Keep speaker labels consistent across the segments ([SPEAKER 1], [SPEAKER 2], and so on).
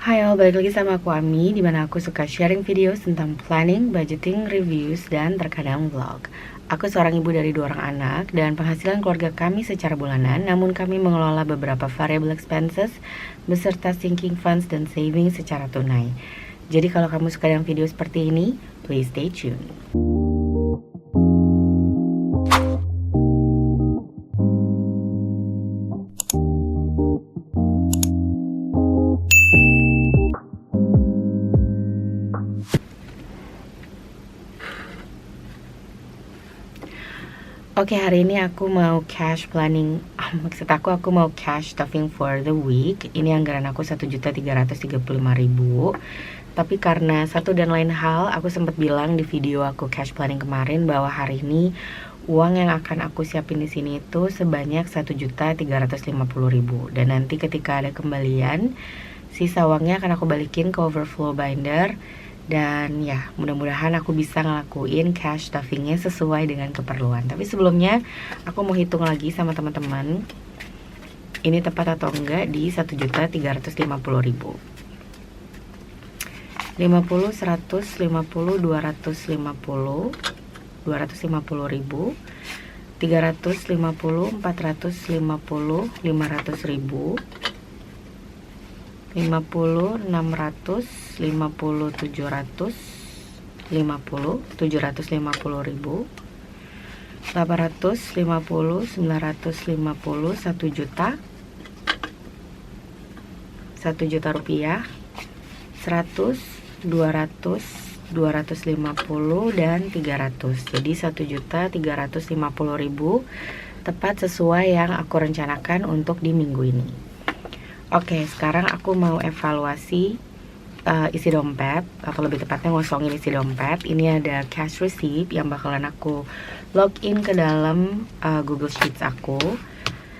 [SPEAKER 1] Hai all, balik lagi sama aku Ami, dimana aku suka sharing video tentang planning, budgeting, reviews, dan terkadang vlog. Aku seorang ibu dari 2 orang anak, dan penghasilan keluarga kami secara bulanan, namun kami mengelola beberapa variable expenses, beserta sinking funds dan saving secara tunai. Jadi kalau kamu suka dengan video seperti ini, please stay tuned. Oke, hari ini aku mau cash planning. Maksud aku mau cash stuffing for the week. Ini anggaran aku 1.335.000. Tapi karena satu dan lain hal, aku sempat bilang di video aku cash planning kemarin bahwa hari ini uang yang akan aku siapin di sini itu sebanyak 1.350.000. Dan nanti ketika ada kembalian, sisa uangnya akan aku balikin ke overflow binder. Dan ya, mudah-mudahan aku bisa ngelakuin cash stuffingnya sesuai dengan keperluan. Tapi sebelumnya, aku mau hitung lagi sama teman-teman, ini tepat atau enggak di 1.350.000. 50, 100, 50, 250, 250.000, 350, 450, 500.000, 50, 600, 50, 700, 50, 750.000, 850, 950, 1 juta, 1 juta rupiah, 100, 200, 250, dan 300. Jadi 1.350.000 tepat sesuai yang aku rencanakan untuk di minggu ini. Oke, sekarang aku mau evaluasi isi dompet, atau lebih tepatnya ngosongin isi dompet. Ini ada cash receipt yang bakalan aku login ke dalam Google Sheets aku.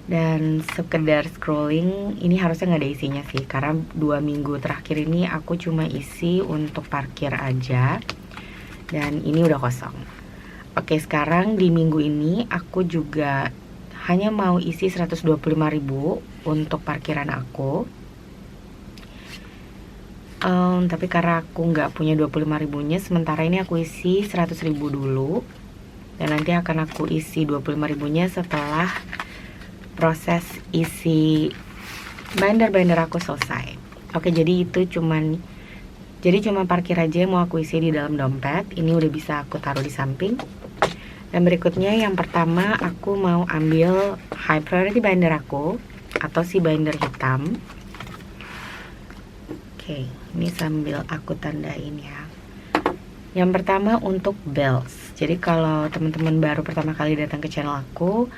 [SPEAKER 1] Dan sekedar scrolling, ini harusnya nggak ada isinya sih, karena 2 minggu terakhir ini aku cuma isi untuk parkir aja. Dan ini udah kosong. Oke, sekarang di minggu ini aku juga hanya mau isi 125.000 untuk parkiran aku. Tapi karena aku nggak punya 25.000-nya, sementara ini aku isi 100.000 dulu. Dan nanti akan aku isi 25.000-nya setelah proses isi binder-binder aku selesai. Oke, jadi cuma parkir aja yang mau aku isi di dalam dompet. Ini udah bisa aku taruh di samping. Dan berikutnya yang pertama aku mau ambil high priority binder aku, atau si binder hitam. Oke, ini sambil aku tandain ya. Yang pertama untuk bills. Jadi kalau teman-teman baru pertama kali datang ke channel aku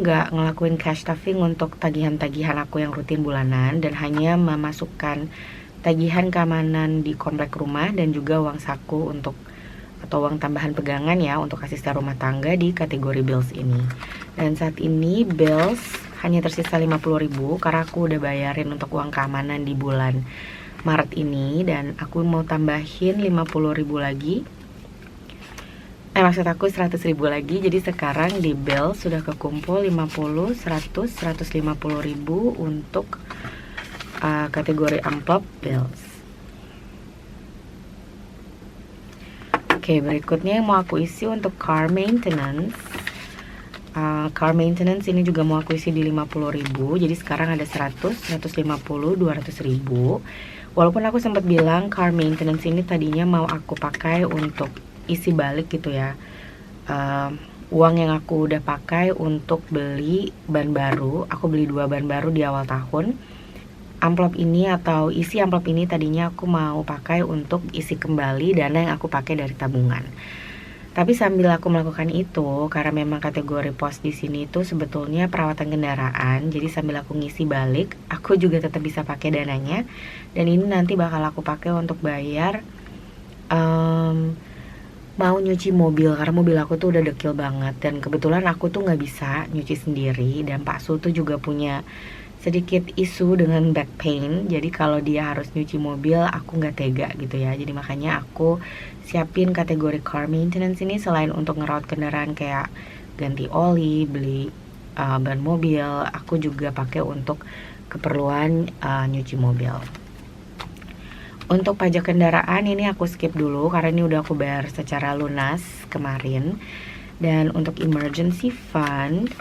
[SPEAKER 1] nggak ngelakuin cash stuffing untuk tagihan-tagihan aku yang rutin bulanan, dan hanya memasukkan tagihan keamanan di komplek rumah dan juga uang saku atau uang tambahan pegangan ya untuk asisten rumah tangga di kategori bills ini. Dan saat ini bills hanya tersisa 50.000 karena aku udah bayarin untuk uang keamanan di bulan Maret ini, dan aku mau tambahin 50.000 lagi. Maksud aku 100.000 lagi. Jadi sekarang di bills sudah kekumpul 50, 100, 150.000 untuk kategori amplop bills. Oke, berikutnya yang mau aku isi untuk car maintenance. Car maintenance ini juga mau aku isi di 50.000. Jadi sekarang ada 100, 150, 200.000. Walaupun aku sempat bilang car maintenance ini tadinya mau aku pakai untuk isi balik gitu ya. Uang yang aku udah pakai untuk beli ban baru. Aku beli 2 ban baru di awal tahun. Amplop ini atau isi amplop ini tadinya aku mau pakai untuk isi kembali dana yang aku pakai dari tabungan. Tapi sambil aku melakukan itu, karena memang kategori pos di sini itu sebetulnya perawatan kendaraan, jadi sambil aku ngisi balik, aku juga tetap bisa pakai dananya. Dan ini nanti bakal aku pakai untuk bayar mau nyuci mobil, karena mobil aku tuh udah dekil banget. Dan kebetulan aku tuh nggak bisa nyuci sendiri, dan Pak Su tuh juga punya sedikit isu dengan back pain. Jadi kalau dia harus nyuci mobil, aku nggak tega gitu ya. Jadi makanya aku siapin kategori car maintenance ini, selain untuk ngerawat kendaraan kayak ganti oli, beli ban mobil, aku juga pakai untuk keperluan nyuci mobil. Untuk pajak kendaraan ini aku skip dulu karena ini udah aku bayar secara lunas kemarin. Dan untuk emergency fund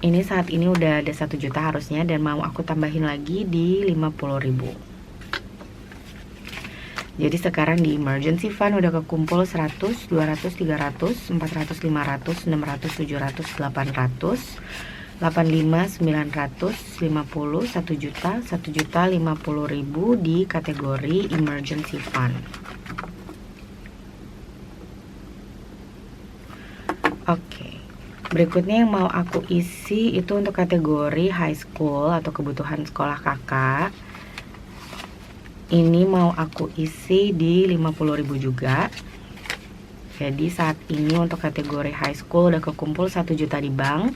[SPEAKER 1] ini saat ini udah ada 1 juta harusnya, dan mau aku tambahin lagi di 50.000. Jadi sekarang di emergency fund udah kekumpul 100, 200, 300, 400, 500, 600, 700, 800, 85, 900, 50, 1 juta, 1.050.000 di kategori emergency fund. Oke. Berikutnya yang mau aku isi itu untuk kategori high school atau kebutuhan sekolah kakak. Ini mau aku isi di 50.000 juga. Jadi saat ini untuk kategori high school udah kekumpul 1 juta di bank.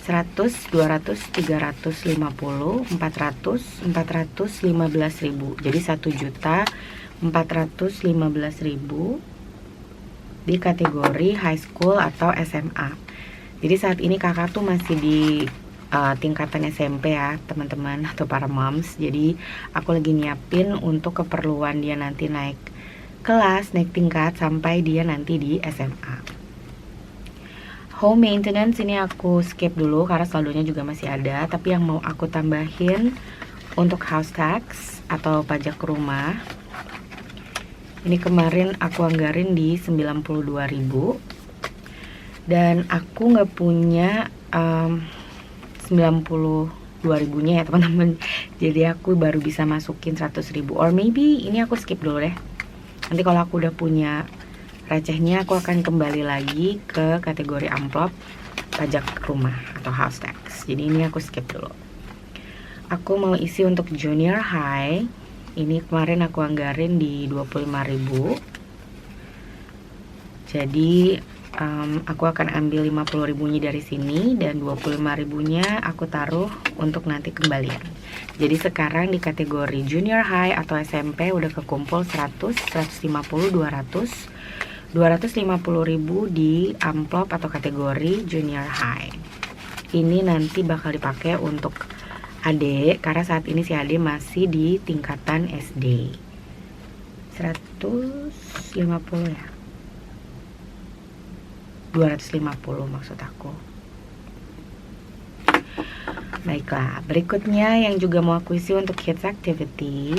[SPEAKER 1] 100, 200, 350, 400, 415.000. Jadi 1.415.000 di kategori high school atau SMA. Jadi saat ini kakak tuh masih di tingkatan SMP ya teman-teman atau para moms. Jadi aku lagi nyiapin untuk keperluan dia nanti naik kelas, naik tingkat sampai dia nanti di SMA. Home maintenance ini aku skip dulu karena saldonya juga masih ada. Tapi yang mau aku tambahin untuk house tax atau pajak rumah, ini kemarin aku anggarin di 92.000. Dan aku nggak punya 92.000-nya ya teman-teman. Jadi aku baru bisa masukin 100.000. Or maybe ini aku skip dulu deh. Nanti kalau aku udah punya recehnya, aku akan kembali lagi ke kategori amplop pajak rumah atau house tax. Jadi ini aku skip dulu. Aku mau isi untuk junior high. Ini kemarin aku anggarin di 25.000. Jadi aku akan ambil 50.000-nya dari sini dan 25.000-nya aku taruh untuk nanti kembalian. Jadi sekarang di kategori junior high atau SMP udah kekumpul 100, 150, 200, 250.000 di amplop atau kategori junior high. Ini nanti bakal dipakai untuk adik karena saat ini si adik masih di tingkatan SD. 150 ya, 250 maksud aku. Baiklah, berikutnya yang juga mau aku isi untuk kids activity.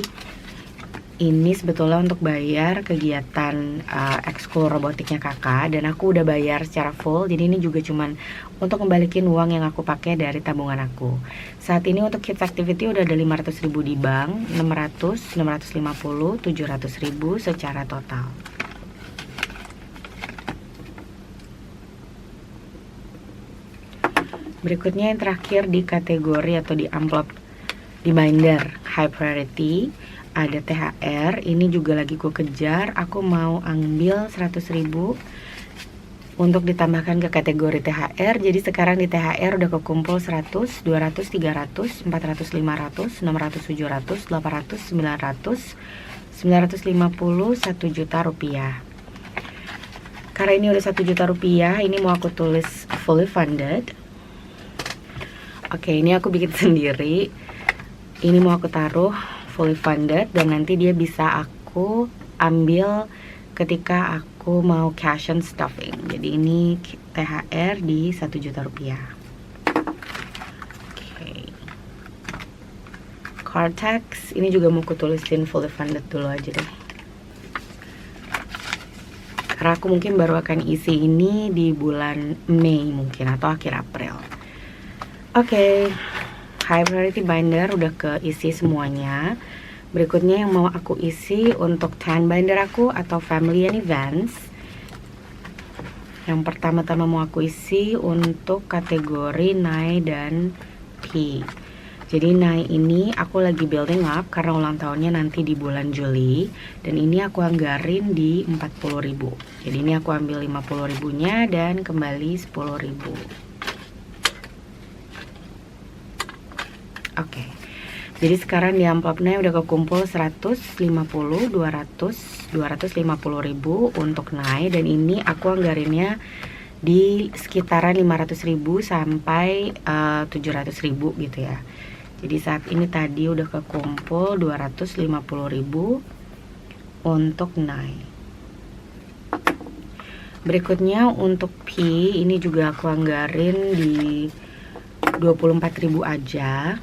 [SPEAKER 1] Ini sebetulnya untuk bayar kegiatan ekskul robotiknya kakak, dan aku udah bayar secara full. Jadi ini juga cuman untuk kembaliin uang yang aku pakai dari tabungan aku. Saat ini untuk kids activity udah ada 500.000 di bank, 600, 650, 700.000 secara total. Berikutnya yang terakhir di kategori atau di amplop di binder high priority ada THR. Ini juga lagi ku kejar. Aku mau ambil 100.000 untuk ditambahkan ke kategori THR. Jadi sekarang di THR udah kekumpul 100, 200, 300, 400, 500, 600, 700, 800, 900, 950, 1 juta rupiah. Karena ini udah 1 juta rupiah, ini mau aku tulis fully funded. Oke, ini aku bikin sendiri. Ini mau aku taruh fully funded dan nanti dia bisa aku ambil ketika aku mau cash and stuffing. Jadi ini THR di 1 juta rupiah. Oke. Card tax ini juga mau aku tulisin fully funded dulu aja deh. Karena aku mungkin baru akan isi ini di bulan Mei mungkin atau akhir April. Oke, high priority binder udah keisi semuanya. Berikutnya yang mau aku isi untuk 10 binder aku atau family and events. Yang pertama-tama mau aku isi untuk kategori NAI dan P. Jadi NAI ini aku lagi building up karena ulang tahunnya nanti di bulan Juli. Dan ini aku anggarin di 40.000. Jadi ini aku ambil 50.000-nya dan kembali 10.000. Oke, jadi sekarang di amplopnya udah kekumpul 150, 200, 250.000 untuk naik. Dan ini aku anggarinnya di sekitaran 500.000 sampai 700.000 gitu ya. Jadi saat ini tadi udah kekumpul 250.000. untuk Nai. Berikutnya untuk P, ini juga aku anggarin di 24.000 aja.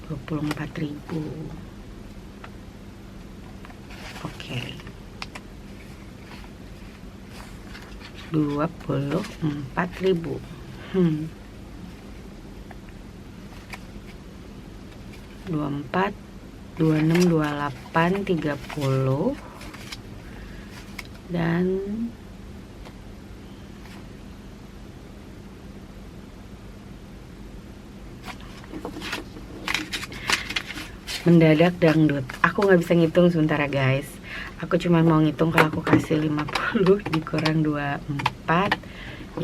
[SPEAKER 1] 24.000. Oke. 24.000. 24, 26, 28, 30 dan mendadak dangdut. Aku nggak bisa ngitung sebentar ya guys. Aku cuma mau ngitung kalau aku kasih 50 dikurang 24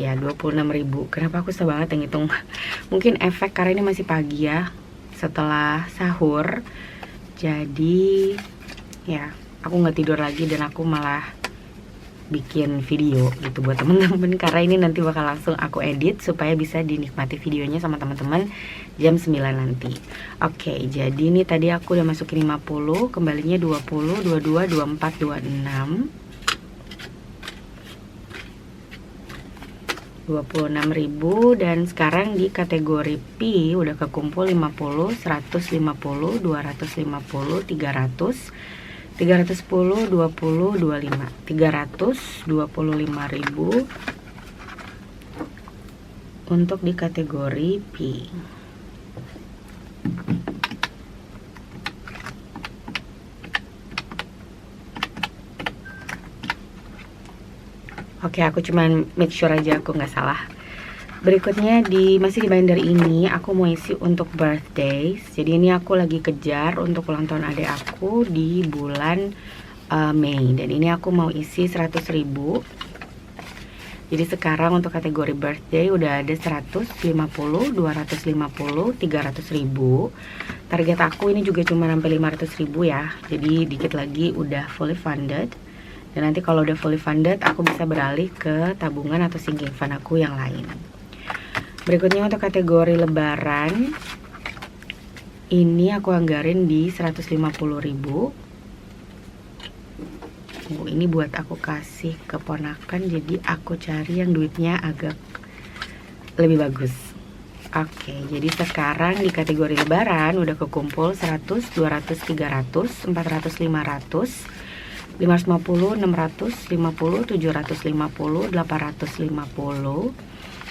[SPEAKER 1] ya 26.000. Kenapa aku susah banget yang ngitung? Mungkin efek karena ini masih pagi ya, setelah sahur. Jadi ya aku nggak tidur lagi dan aku malah bikin video gitu buat temen-temen, karena ini nanti bakal langsung aku edit supaya bisa dinikmati videonya sama teman-teman jam 9 nanti. Oke, jadi ini tadi aku udah masukin 50, kembalinya 20, 22, 24, 26, 26.000. Dan sekarang di kategori P udah kekumpul 50, 150, 250, 300, 310, 20, 25, 325.000 untuk di kategori P. Oke, aku cuman make sure aja aku nggak salah. Berikutnya masih di binder ini aku mau isi untuk birthdays. Jadi ini aku lagi kejar untuk ulang tahun adik aku di bulan Mei, dan ini aku mau isi 100.000. Jadi sekarang untuk kategori birthday udah ada 150, 250, 300.000. Target aku ini juga cuma sampai 500.000 ya. Jadi dikit lagi udah fully funded. Dan nanti kalau udah fully funded aku bisa beralih ke tabungan atau sinking fund aku yang lain. Berikutnya untuk kategori lebaran, ini aku anggarin di 150.000. Ini buat aku kasih ke ponakan, jadi aku cari yang duitnya agak lebih bagus. Oke, jadi sekarang di kategori lebaran udah kekumpul 100, 200, 300, 400, 500, 550, 600, 50, 750, 850,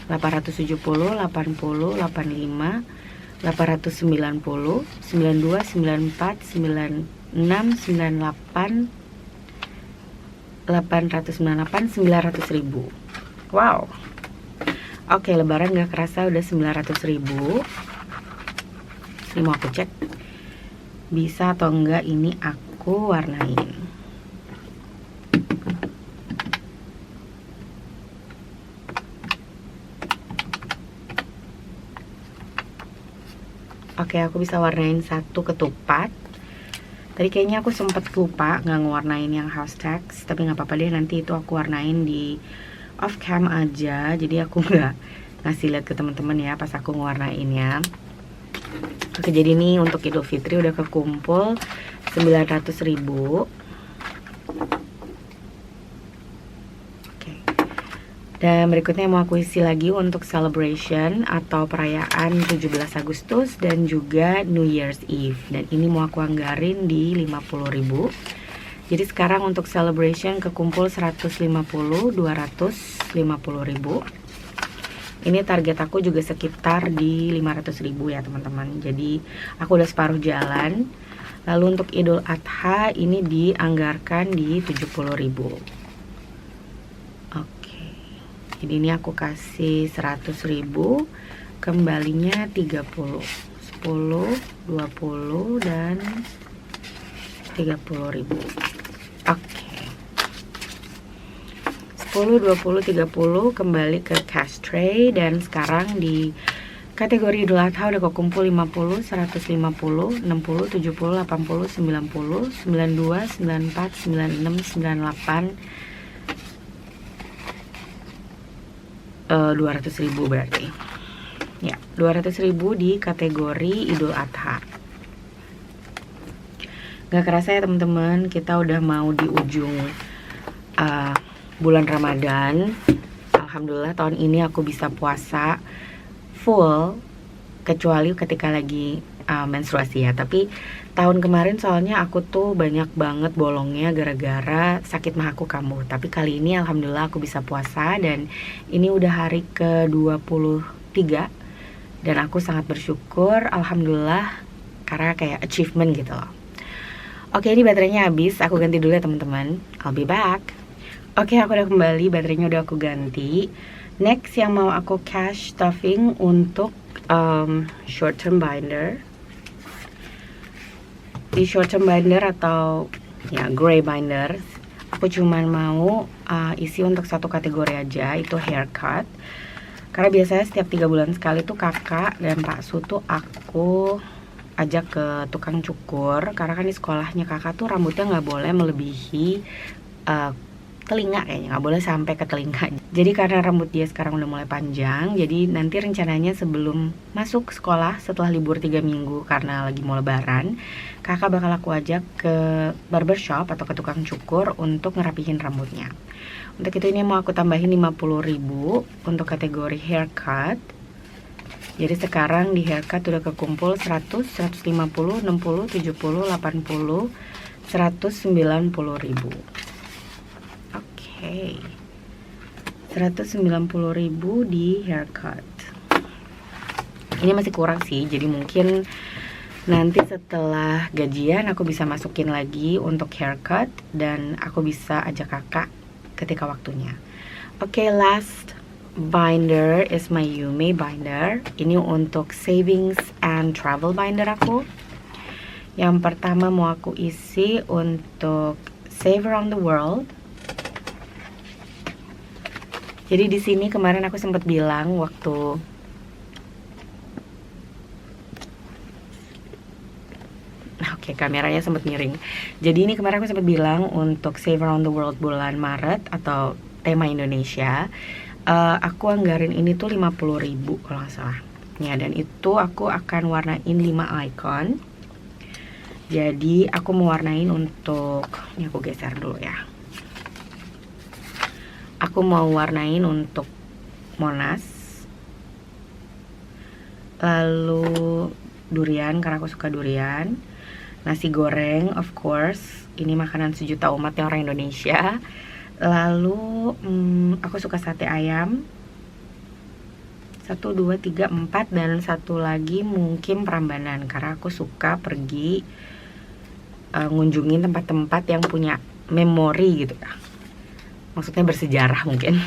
[SPEAKER 1] 870, 80, 80, 85, 890, 92, 94, 96, 98, 898, 900.000. Wow. Oke, lebaran gak kerasa udah 900.000. Ini mau aku cek bisa atau enggak ini aku warnain. Oke, aku bisa warnain satu ketupat. Tadi kayaknya aku sempet lupa nggak ngewarnain yang house text, tapi nggak apa-apa deh, nanti itu aku warnain di off cam aja. Jadi aku nggak ngasih lihat ke teman-teman ya pas aku ngewarnainnya. Oke, jadi ini untuk Idul Fitri udah kekumpul 900.000. Dan berikutnya mau aku isi lagi untuk celebration atau perayaan 17 Agustus dan juga New Year's Eve. Dan ini mau aku anggarin di 50.000. Jadi sekarang untuk celebration kekumpul 150, 250.000. Ini target aku juga sekitar di 500.000 ya teman-teman. Jadi aku udah separuh jalan. Lalu untuk Idul Adha ini dianggarkan di 70.000. Jadi ini aku kasih 100.000, kembalinya 30, 10, 20, dan 30.000. Oke. 10, 20, 30 kembali ke cash tray. Dan sekarang di kategori Idul Adha udah kekumpul 50, 150, 60, 70, 80, 90, 92, 94, 96, 98, 200.000 berarti ya, 200.000 di kategori Idul Adha. Gak kerasa ya teman-teman, kita udah mau di ujung bulan Ramadan. Alhamdulillah tahun ini aku bisa puasa full, kecuali ketika lagi menstruasi ya. Tapi tahun kemarin soalnya aku tuh banyak banget bolongnya gara-gara sakit mah aku kambuh. Tapi kali ini alhamdulillah aku bisa puasa, dan ini udah hari ke-23, dan aku sangat bersyukur alhamdulillah, karena kayak achievement gitu loh. Oke, ini baterainya habis, aku ganti dulu ya teman-teman. I'll be back. Oke, aku udah kembali, baterainya udah aku ganti. Next yang mau aku cash stuffing untuk short term binder. Di short term binder atau ya gray binder, aku cuman mau isi untuk satu kategori aja, itu haircut. Karena biasanya setiap 3 bulan sekali tuh kakak dan Pak Su tuh aku ajak ke tukang cukur, karena kan di sekolahnya kakak tuh rambutnya nggak boleh melebihi telinga, kayaknya nggak boleh sampai ke telinga. Jadi karena rambut dia sekarang udah mulai panjang, jadi nanti rencananya sebelum masuk sekolah setelah libur 3 minggu karena lagi mau lebaran, kakak bakal aku ajak ke barbershop atau ke tukang cukur untuk ngerapihin rambutnya. Untuk itu ini mau aku tambahin 50.000 untuk kategori haircut. Jadi sekarang di haircut udah kekumpul 100, 150, 60, 70, 80, 190.000. Oke. 190.000 di haircut. Ini masih kurang sih, jadi mungkin nanti setelah gajian aku bisa masukin lagi untuk haircut, dan aku bisa ajak kakak ketika waktunya. Oke, last binder is my Yume binder. Ini untuk savings and travel binder aku. Yang pertama mau aku isi untuk save around the world. Jadi di sini kemarin aku sempat bilang waktu Oke, kameranya sempat miring. Jadi ini kemarin aku sempat bilang untuk save around the world bulan Maret atau tema Indonesia. Aku anggarin ini tuh 50.000 kalau nggak salah ya, dan itu aku akan warnain 5 icon. Jadi aku mau warnain untuk, ini aku geser dulu ya, aku mau warnain untuk Monas, lalu durian karena aku suka durian, nasi goreng of course, ini makanan sejuta umat yang orang Indonesia. Lalu aku suka sate ayam 1, 2, 3, 4, dan satu lagi mungkin Prambanan, karena aku suka pergi ngunjungin tempat-tempat yang punya memori gitu ya, maksudnya bersejarah mungkin.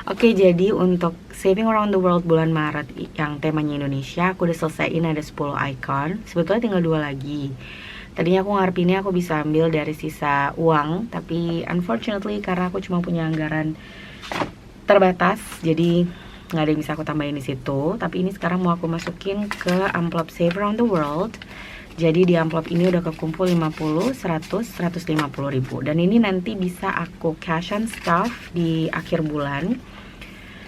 [SPEAKER 1] Oke, jadi untuk saving around the world bulan Maret yang temanya Indonesia, aku udah selesaiin, ada 10 icon, sebetulnya tinggal 2 lagi. Tadinya aku ngarepinnya aku bisa ambil dari sisa uang, tapi unfortunately karena aku cuma punya anggaran terbatas, jadi nggak ada yang bisa aku tambahin di situ. Tapi ini sekarang mau aku masukin ke amplop Save Around the World. Jadi di amplop ini udah kekumpul 50, 100, 150.000. Dan ini nanti bisa aku cash and stuff di akhir bulan.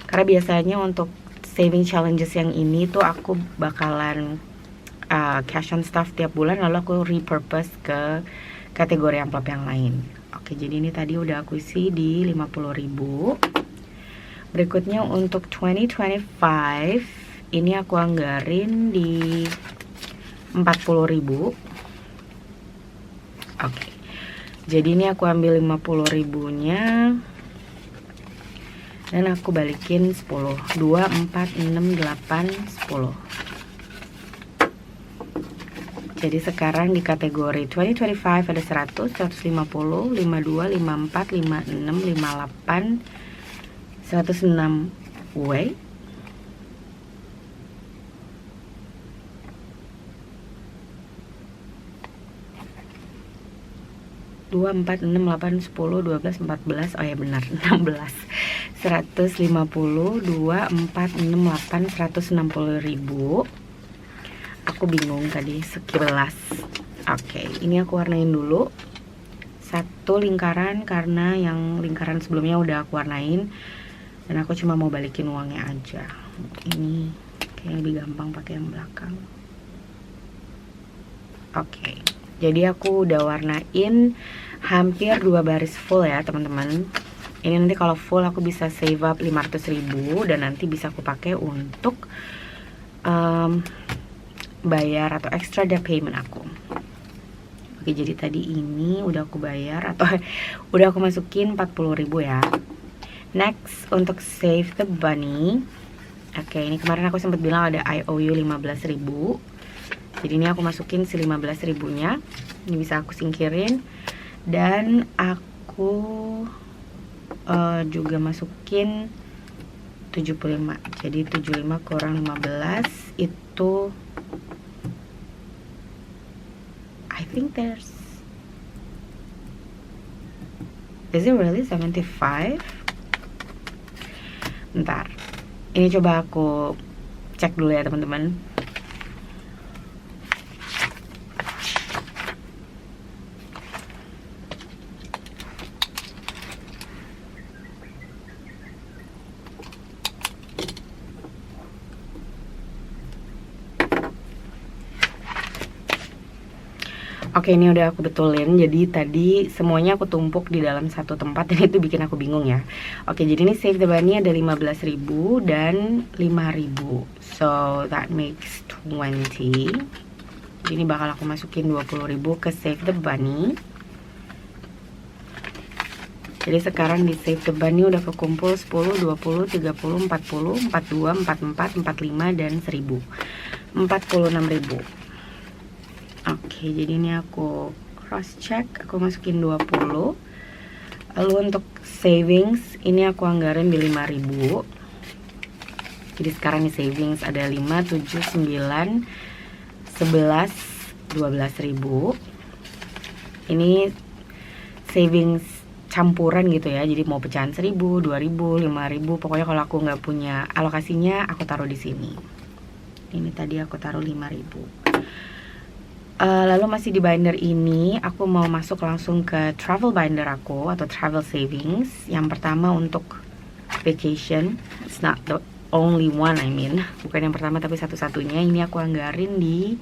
[SPEAKER 1] Karena biasanya untuk saving challenges yang ini tuh aku bakalan cash and stuff tiap bulan, lalu aku repurpose ke kategori amplop yang lain. Oke, jadi ini tadi udah aku isi di 50.000. Berikutnya untuk 2025 ini aku anggarin di 40.000. Oke, jadi ini aku ambil 50.000-nya dan aku balikin 10. 2, 4, 6, 8, 10. Jadi sekarang di kategori 2025 ada 100, 150, 52, 54, 56, 58, 106 W. Dua, 4, 6, 8, 10, 12, 14, oh ya benar, 16. 150, 2, 4, 6, 8, 160.000. Aku bingung tadi sekilas. Oke, ini aku warnain dulu satu lingkaran karena yang lingkaran sebelumnya udah aku warnain, dan aku cuma mau balikin uangnya aja. Ini kayak lebih gampang pakai yang belakang. Oke, Jadi aku udah warnain hampir 2 baris full ya teman-teman. Ini nanti kalau full aku bisa save up 500.000 dan nanti bisa aku pakai untuk bayar atau extra debt payment aku. Oke, jadi tadi ini udah aku bayar atau udah aku masukin 40.000 ya. Next, untuk save the bunny. Oke, ini kemarin aku sempat bilang ada IOU 15.000. Jadi ini aku masukin si 15.000-nya. Ini bisa aku singkirin. Dan aku juga masukin 75. Jadi 75 kurang 15 itu I think is it really 75? Bentar. Ini coba aku cek dulu ya teman-teman. Oke, ini udah aku betulin. Jadi tadi semuanya aku tumpuk di dalam satu tempat dan itu bikin aku bingung ya. Oke, jadi ini save the bunny ada 15.000 dan 5.000. So that makes 20. Jadi ini bakal aku masukin 20.000 ke save the bunny. Jadi sekarang di save the bunny udah kekumpul 10, 20, 30, 40, 42, 44, 45 dan 1000. 46.000. Oke, jadi ini aku cross check, aku masukin 20. Lalu untuk savings ini aku anggarin di 5.000. Jadi sekarang di savings ada 5, 7, 9, 11, 12.000. Ini savings campuran gitu ya. Jadi mau pecahan 1.000, 2.000, 5.000. Pokoknya kalau aku nggak punya alokasinya, aku taruh di sini. Ini tadi aku taruh 5.000. Lalu masih di binder ini, aku mau masuk langsung ke travel binder aku atau travel savings. Yang pertama untuk vacation, it's not the only one I mean, bukan yang pertama tapi satu-satunya. Ini aku anggarin di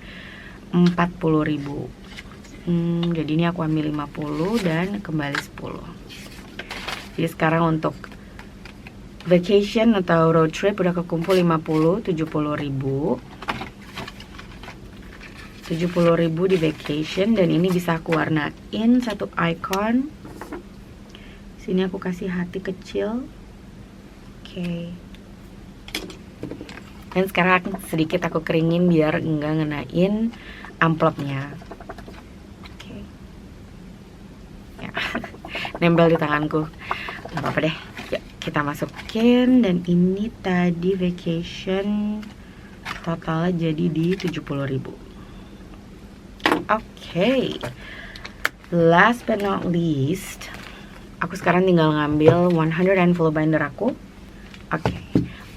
[SPEAKER 1] 40.000. Jadi ini aku ambil 50 dan kembali 10. Jadi sekarang untuk vacation atau road trip udah kekumpul 50, 70.000. 70.000 di vacation dan ini bisa aku warnain satu icon. Sini aku kasih hati kecil. Oke. Dan sekarang sedikit aku keringin biar enggak ngenain amplopnya. Oke. Ya. Nempel di tanganku. Gak apa-apa deh. Ya, kita masukin dan ini tadi vacation totalnya jadi di 70.000. Oke, last but not least, aku sekarang tinggal ngambil 100 envelope binder aku. Oke,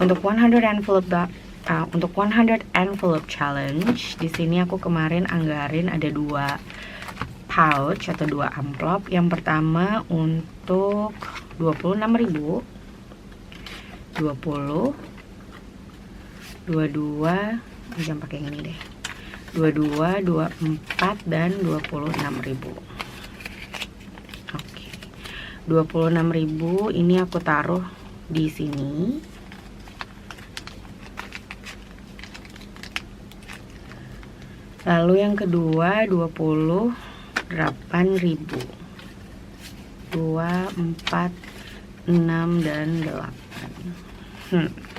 [SPEAKER 1] untuk 100 envelope challenge, di sini aku kemarin anggarin ada 2 pouch atau 2 amplop. Yang pertama untuk 26.000, 20, 22, jangan pakai yang ini deh. 22, 24 dan 26.000. Oke. 26.000 ini aku taruh di sini. Lalu yang kedua 28.000. 2, 4, 6 dan 8.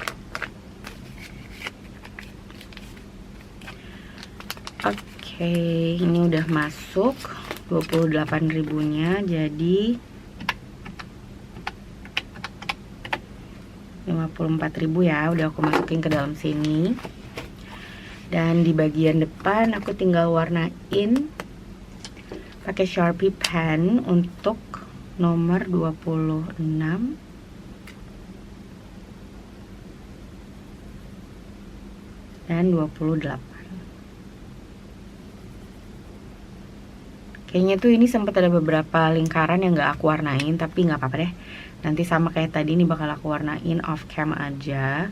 [SPEAKER 1] Oke, ini udah masuk 28.000-nya, jadi 54.000 ya, udah aku masukin ke dalam sini. Dan di bagian depan aku tinggal warnain pakai Sharpie pen untuk nomor 26 dan 28. Kayaknya tuh ini sempat ada beberapa lingkaran yang gak aku warnain, tapi gak apa-apa deh. Nanti sama kayak tadi, ini bakal aku warnain off cam aja.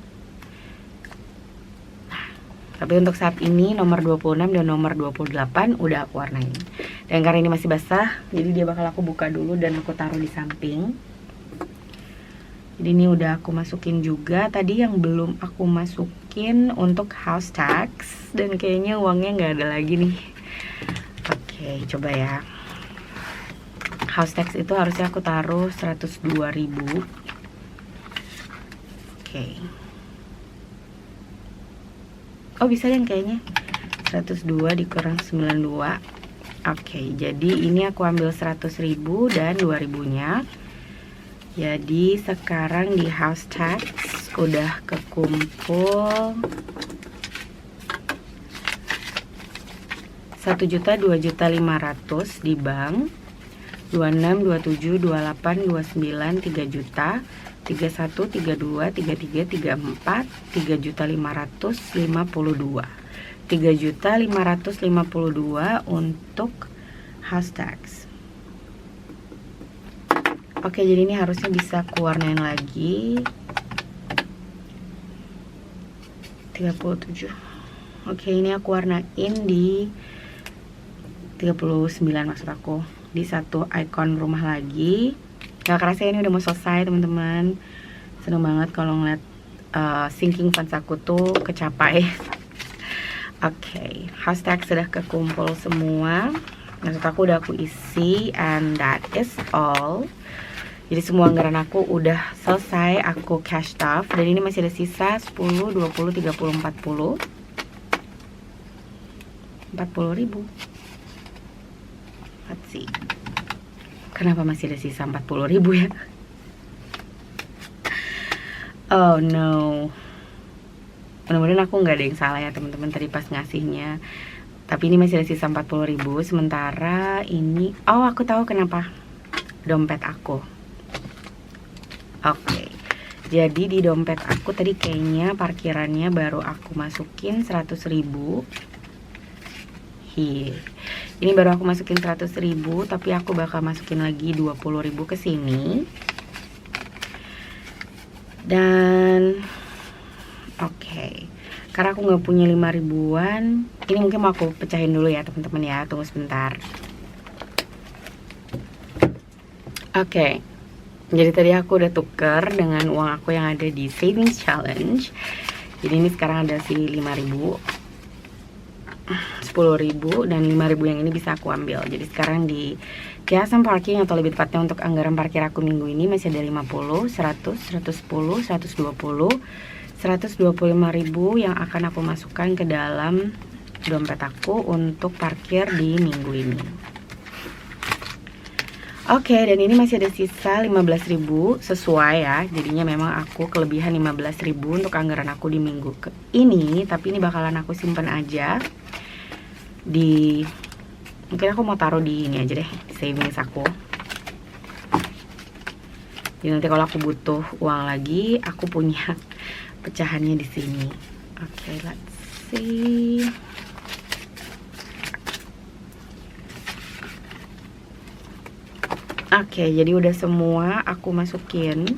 [SPEAKER 1] Nah, Tapi untuk saat ini nomor 26 dan nomor 28 udah aku warnain. Dan karena ini masih basah, jadi dia bakal aku buka dulu dan aku taruh di samping. Jadi ini udah aku masukin juga. Tadi yang belum aku masukin untuk house tax, dan kayaknya uangnya nggak ada lagi nih. Oke, coba ya. House tax itu harusnya aku taruh 102.000. Oke. Oh bisa kan kayaknya 102 dikurang 92. Oke, jadi ini aku ambil 100.000 dan 2.000 nya. Jadi sekarang di house tax udah kekumpul 1.000.000, 2.500.000 di bank. 26, 27, 28, 29, 3 juta, 31, 32, 33, 34, 3.552. 3.552 untuk house tax. Oke, jadi ini harusnya bisa aku warnain lagi. 37. Oke, ini aku warnain di 39 maksud aku. Di satu icon rumah lagi. Gak kerasa ini udah mau selesai teman-teman. Seneng banget kalau ngeliat sinking funds aku tuh kecapai. Oke, house tax sudah kekumpul semua. Maksud aku udah aku isi, and that is all. Jadi semua anggaran aku udah selesai, aku cash off. Dan ini masih ada sisa 10, 20, 30, 40 ribu. Let's see. Kenapa masih ada sisa 40 ribu ya? Oh no. Mudah-mudahan aku nggak ada yang salah ya teman-teman tadi pas ngasihnya. Tapi ini masih ada sisa 40 ribu. Sementara ini, oh aku tahu kenapa. Dompet aku. Oke. Jadi di dompet aku tadi kayaknya parkirannya baru aku masukin 100 ribu. Ini baru aku masukin 100 ribu, tapi aku bakal masukin lagi 20 ribu ke sini. Dan oke, karena aku nggak punya 5 ribuan, ini mungkin mau aku pecahin dulu ya teman-teman ya, tunggu sebentar. Oke, jadi tadi aku udah tuker dengan uang aku yang ada di savings challenge. Jadi ini sekarang ada si 5 ribu, 10 ribu, dan 5 ribu yang ini bisa aku ambil. Jadi sekarang di Kiasan Parking, atau lebih tepatnya untuk anggaran parkir aku minggu ini, masih ada 50, 100, 110, 120, 125 ribu yang akan aku masukkan ke dalam dompet aku untuk parkir di minggu ini. Oke, dan ini masih ada sisa 15 ribu sesuai ya. Jadinya memang aku kelebihan 15 ribu untuk anggaran aku di minggu ini. Tapi ini bakalan aku simpen aja di, mungkin aku mau taruh di ini aja deh, savings aku. Jadi nanti kalau aku butuh uang lagi, aku punya pecahannya di sini. Oke, let's see. Oke, jadi udah semua aku masukin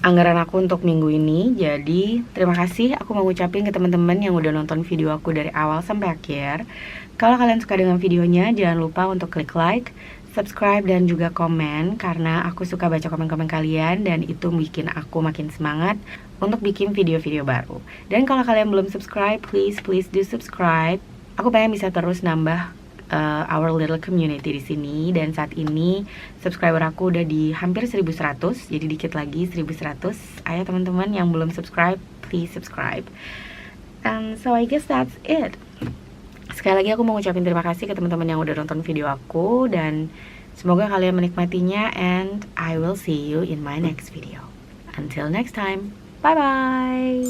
[SPEAKER 1] anggaran aku untuk minggu ini. Jadi terima kasih aku mau ngucapin ke teman-teman yang udah nonton video aku dari awal sampai akhir. Kalau kalian suka dengan videonya, jangan lupa untuk klik like, subscribe, dan juga komen, karena aku suka baca komen-komen kalian dan itu bikin aku makin semangat untuk bikin video-video baru. Dan kalau kalian belum subscribe, please do subscribe. Aku pengen bisa terus nambah our little community di sini, dan saat ini subscriber aku udah di hampir 1100, jadi dikit lagi 1100. Ayo teman-teman yang belum subscribe, please subscribe. And so I guess that's it. Sekali lagi aku mau ngucapin terima kasih ke teman-teman yang udah nonton video aku, dan semoga kalian menikmatinya, and I will see you in my next video. Until next time, bye bye.